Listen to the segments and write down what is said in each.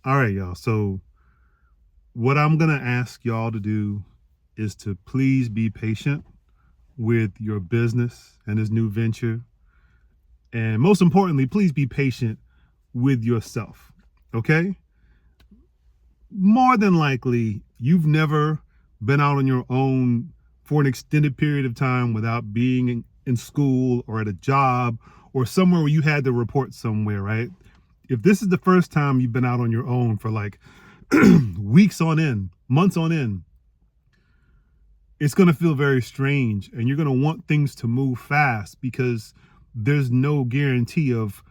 All right, y'all. So, what I'm going to ask y'all to do is to please be patient with your business and this new venture. And most importantly, please be patient with yourself. Okay? More than likely, you've never been out on your own for an extended period of time without being in school or at a job or somewhere where you had to report somewhere, right? If this is the first time you've been out on your own for like weeks on end, months on end, it's going to feel very strange and you're going to want things to move fast because there's no guarantee of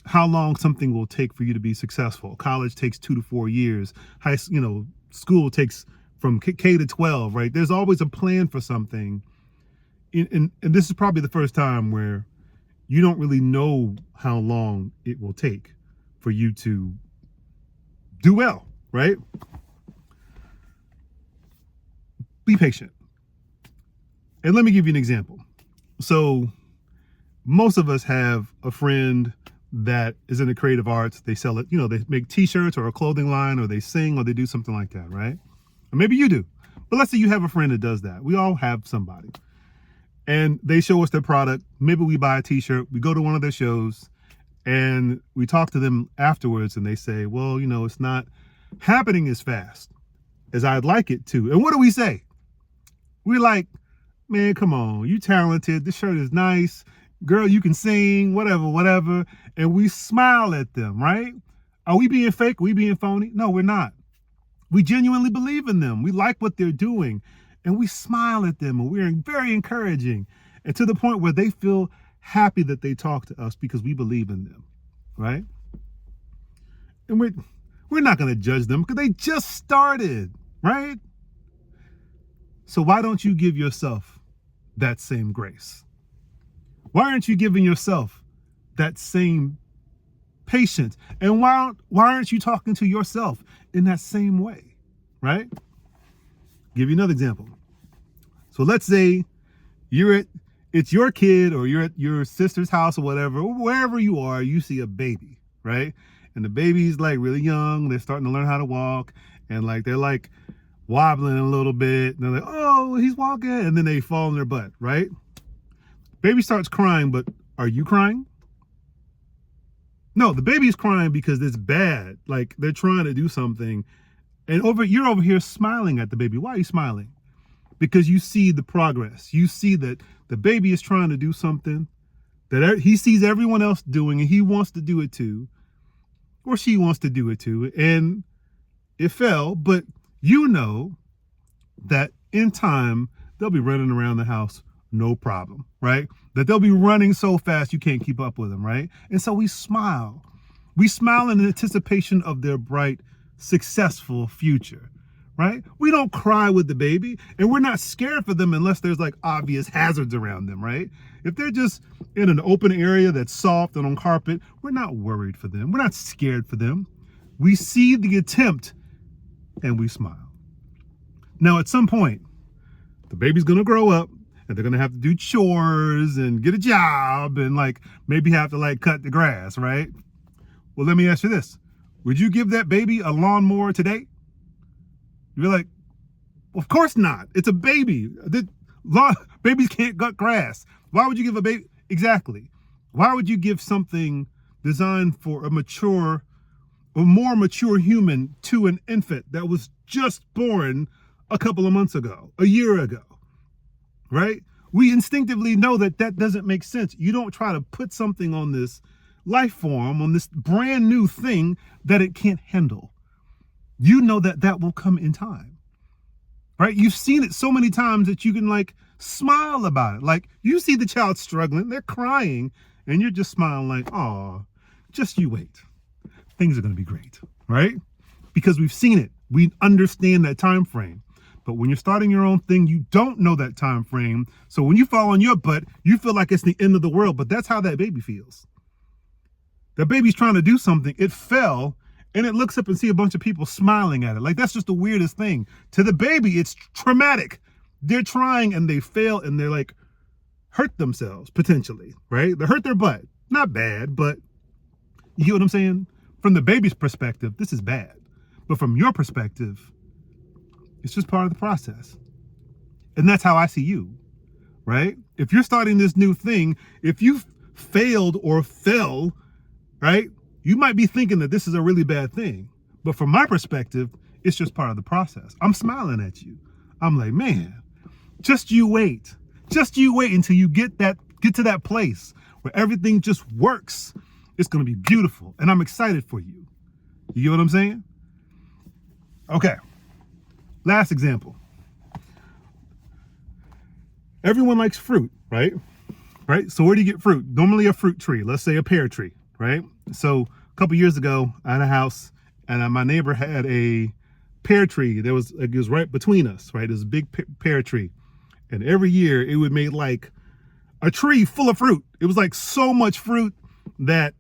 how long something will take for you to be successful. College takes 2 to 4 years. School takes from K to 12, right? There's always a plan for something. And this is probably the first time where you don't really know how long it will take for you to do well, right? Be patient. And let me give you an example. So most of us have a friend that is in the creative arts. They sell it, they make t-shirts or a clothing line, or they sing, or they do something like that, right? Or maybe you do. But let's say you have a friend that does that. We all have somebody. And they show us their product. Maybe we buy a t-shirt, we go to one of their shows, and we talk to them afterwards, and they say, well, it's not happening as fast as I'd like it to. And what do we say? We're like, man, come on, you talented. This shirt is nice. Girl, you can sing, whatever. And we smile at them, right? Are we being fake? Are we being phony? No, we're not. We genuinely believe in them. We like what they're doing. And we smile at them, and we're very encouraging. And to the point where they feel happy that they talk to us because we believe in them, right? And we're not going to judge them because they just started, right? So why don't you give yourself that same grace? Why aren't you giving yourself that same patience? And why aren't you talking to yourself in that same way, right? Give you another example. So let's say it's your kid, or you're at your sister's house or whatever, or wherever you are, you see a baby, right? And the baby's like really young. They're starting to learn how to walk, and like they're like wobbling a little bit. And they're like, oh, he's walking. And then they fall on their butt, right? Baby starts crying, but are you crying? No, the baby's crying because it's bad. Like they're trying to do something. And you're over here smiling at the baby. Why are you smiling? Because you see the progress. You see that the baby is trying to do something that he sees everyone else doing, and he wants to do it too, or she wants to do it too. And it fell, but you know that in time, they'll be running around the house, no problem, right? That they'll be running so fast you can't keep up with them, right? And so we smile. We smile in anticipation of their bright, successful future, right? We don't cry with the baby, and we're not scared for them unless there's like obvious hazards around them, right? If they're just in an open area that's soft and on carpet, we're not worried for them. We're not scared for them. We see the attempt and we smile. Now, at some point, the baby's gonna grow up, and they're gonna have to do chores and get a job and like maybe have to like cut the grass, right? Well, let me ask you this. Would you give that baby a lawnmower today? You're like, of course not. It's a baby. Babies can't cut grass. Why would you give a baby? Exactly. Why would you give something designed for a more mature human to an infant that was just born a couple of months ago, a year ago, right? We instinctively know that doesn't make sense. You don't try to put something on this life form, on this brand new thing that it can't handle. You know that will come in time, right? You've seen it so many times that you can like smile about it. Like you see the child struggling, they're crying, and you're just smiling like, oh, just you wait. Things are going to be great, right? Because we've seen it. We understand that time frame. But when you're starting your own thing, you don't know that time frame. So when you fall on your butt, you feel like it's the end of the world. But that's how that baby feels. The baby's trying to do something. It fell, and it looks up and see a bunch of people smiling at it. Like that's just the weirdest thing. To the baby, it's traumatic. They're trying and they fail, and they're like hurt themselves potentially, right? They hurt their butt. Not bad, but you get what I'm saying? From the baby's perspective, this is bad. But from your perspective, it's just part of the process. And that's how I see you, right? If you're starting this new thing, if you failed or fell, right, you might be thinking that this is a really bad thing. But from my perspective, it's just part of the process. I'm smiling at you. I'm like, man, just you wait. Just you wait until you get to that place where everything just works. It's going to be beautiful. And I'm excited for you. You get what I'm saying? Okay. Last example. Everyone likes fruit, right? Right? So where do you get fruit? Normally a fruit tree. Let's say a pear tree, right? So a couple years ago, I had a house, and my neighbor had a pear tree. It was right between us, right? It was a big pear tree. And every year it would make like a tree full of fruit. It was like so much fruit that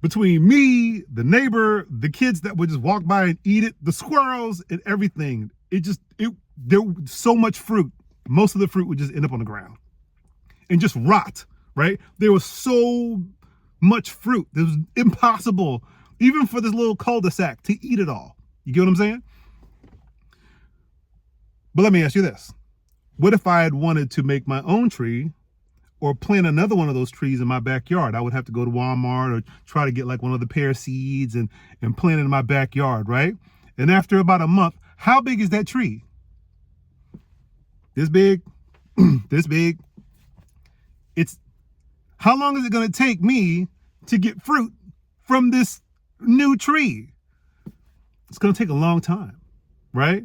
between me, the neighbor, the kids that would just walk by and eat it, the squirrels and everything, there was so much fruit. Most of the fruit would just end up on the ground and just rot, right? There was so much fruit. It was impossible, even for this little cul-de-sac, to eat it all. You get what I'm saying? But let me ask you this. What if I had wanted to make my own tree or plant another one of those trees in my backyard? I would have to go to Walmart or try to get like one of the pear seeds and plant it in my backyard, right? And after about a month, how big is that tree? This big, this big. How long is it going to take me to get fruit from this new tree? It's going to take a long time, right?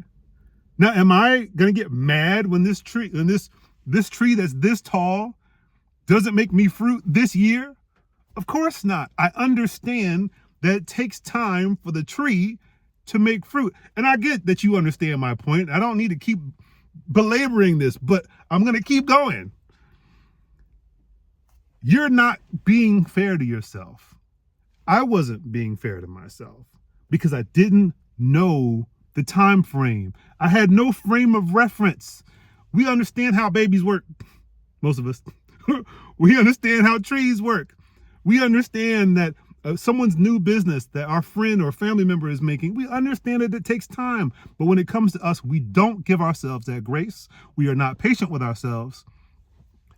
Now, am I going to get mad when this tree that's this tall doesn't make me fruit this year? Of course not. I understand that it takes time for the tree to make fruit. And I get that you understand my point. I don't need to keep belaboring this, but I'm going to keep going. You're not being fair to yourself. I wasn't being fair to myself because I didn't know the time frame. I had no frame of reference. We understand how babies work. Most of us. We understand how trees work. We understand that someone's new business that our friend or family member is making, we understand that it takes time. But when it comes to us, we don't give ourselves that grace. We are not patient with ourselves.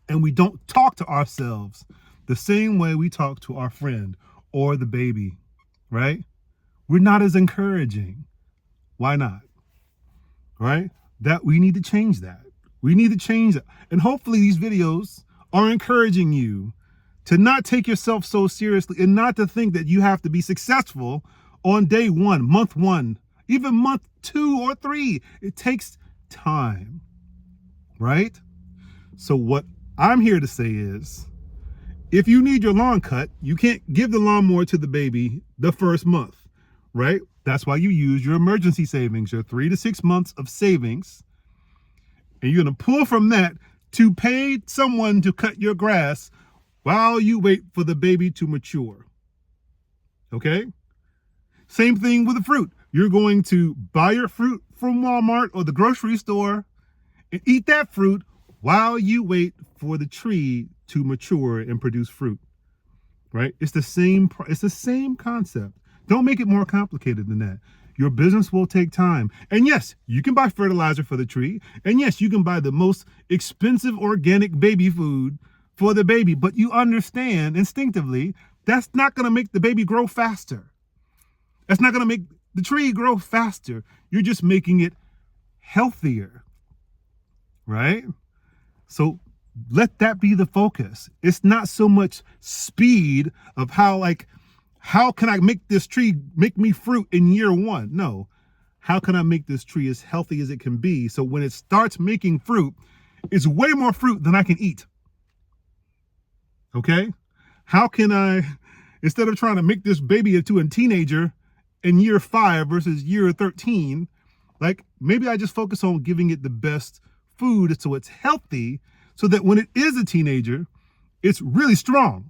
And we don't talk to ourselves the same way we talk to our friend or the baby, right? We're not as encouraging. Why not? Right? That we need to change that. We need to change that. And hopefully these videos are encouraging you to not take yourself so seriously and not to think that you have to be successful on day one, month one, even month 2 or 3. It takes time, right? So what I'm here to say is, if you need your lawn cut, you can't give the lawnmower to the baby the first month, right? That's why you use your emergency savings, your 3 to 6 months of savings. And you're going to pull from that to pay someone to cut your grass while you wait for the baby to mature. Okay? Same thing with the fruit. You're going to buy your fruit from Walmart or the grocery store and eat that fruit while you wait for the tree to mature and produce fruit. Right? It's the same concept. Don't make it more complicated than that. Your business will take time. And yes, you can buy fertilizer for the tree. And yes, you can buy the most expensive organic baby food for the baby. But you understand instinctively that's not going to make the baby grow faster. That's not going to make the tree grow faster. You're just making it healthier. Right? So let that be the focus. It's not so much speed of how can I make this tree make me fruit in year 1? No. How can I make this tree as healthy as it can be so when it starts making fruit, it's way more fruit than I can eat? Okay? How can I, instead of trying to make this baby into a teenager in year 5 versus year 13, like maybe I just focus on giving it the best food so it's healthy so that when it is a teenager, it's really strong.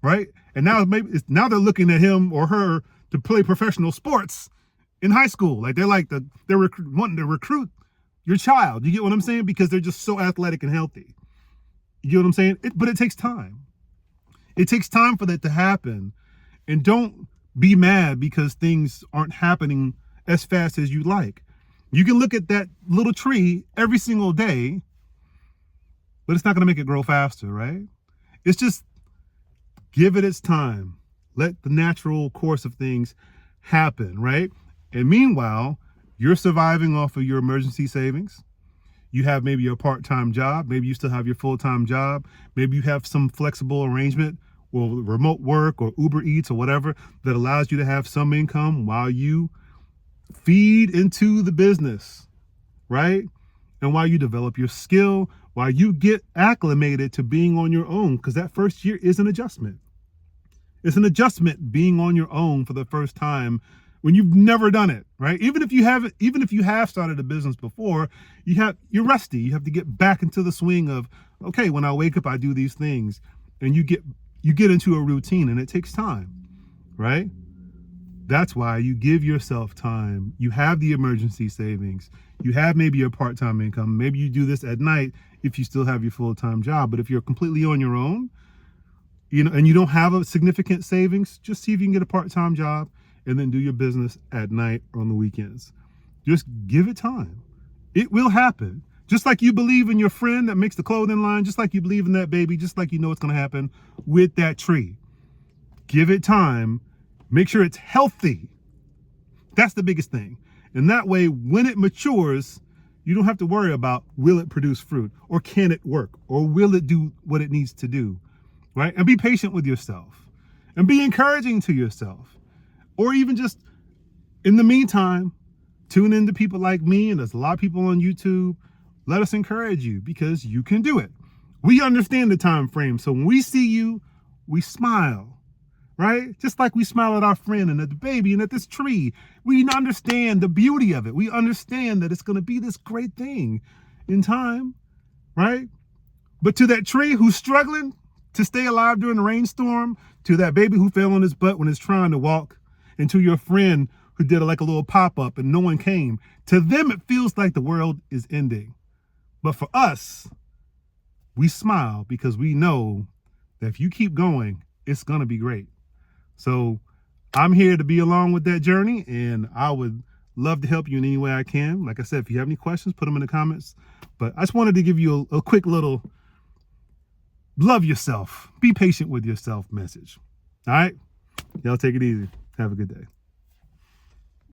Right? And now now they're looking at him or her to play professional sports in high school. Like they're wanting to recruit your child. You get what I'm saying? Because they're just so athletic and healthy. You get what I'm saying? But it takes time. It takes time for that to happen. And don't be mad because things aren't happening as fast as you like. You can look at that little tree every single day, but it's not going to make it grow faster, right? It's just give it its time. Let the natural course of things happen, right? And meanwhile, you're surviving off of your emergency savings. You have maybe a part-time job. Maybe you still have your full-time job. Maybe you have some flexible arrangement or remote work or Uber Eats or whatever that allows you to have some income while you feed into the business, right? And while you develop your skill, while you get acclimated to being on your own, because that first year is an adjustment. It's an adjustment being on your own for the first time when you've never done it, right? Even if you have started a business before, you're rusty. You have to get back into the swing of, okay, when I wake up, I do these things, and you get into a routine, and it takes time, right? That's why you give yourself time. You have the emergency savings. You have maybe a part-time income. Maybe you do this at night if you still have your full-time job. But if you're completely on your own, and you don't have a significant savings, just see if you can get a part-time job and then do your business at night or on the weekends. Just give it time. It will happen. Just like you believe in your friend that makes the clothing line, just like you believe in that baby, just like you know it's going to happen with that tree. Give it time. Make sure it's healthy. That's the biggest thing. And that way, when it matures, you don't have to worry about, will it produce fruit, or can it work, or will it do what it needs to do, right? And be patient with yourself and be encouraging to yourself. Or even just, in the meantime, tune into people like me, and there's a lot of people on YouTube. Let us encourage you, because you can do it. We understand the time frame. So when we see you, we smile, right? Just like we smile at our friend and at the baby and at this tree. We understand the beauty of it. We understand that it's going to be this great thing in time, right? But to that tree who's struggling to stay alive during the rainstorm, to that baby who fell on his butt when it's trying to walk, and to your friend who did like a little pop-up and no one came, to them it feels like the world is ending. But for us, we smile because we know that if you keep going, it's going to be great. So I'm here to be along with that journey, and I would love to help you in any way I can. Like I said, if you have any questions, put them in the comments. But I just wanted to give you a quick little love yourself, be patient with yourself message. All right? Y'all take it easy. Have a good day.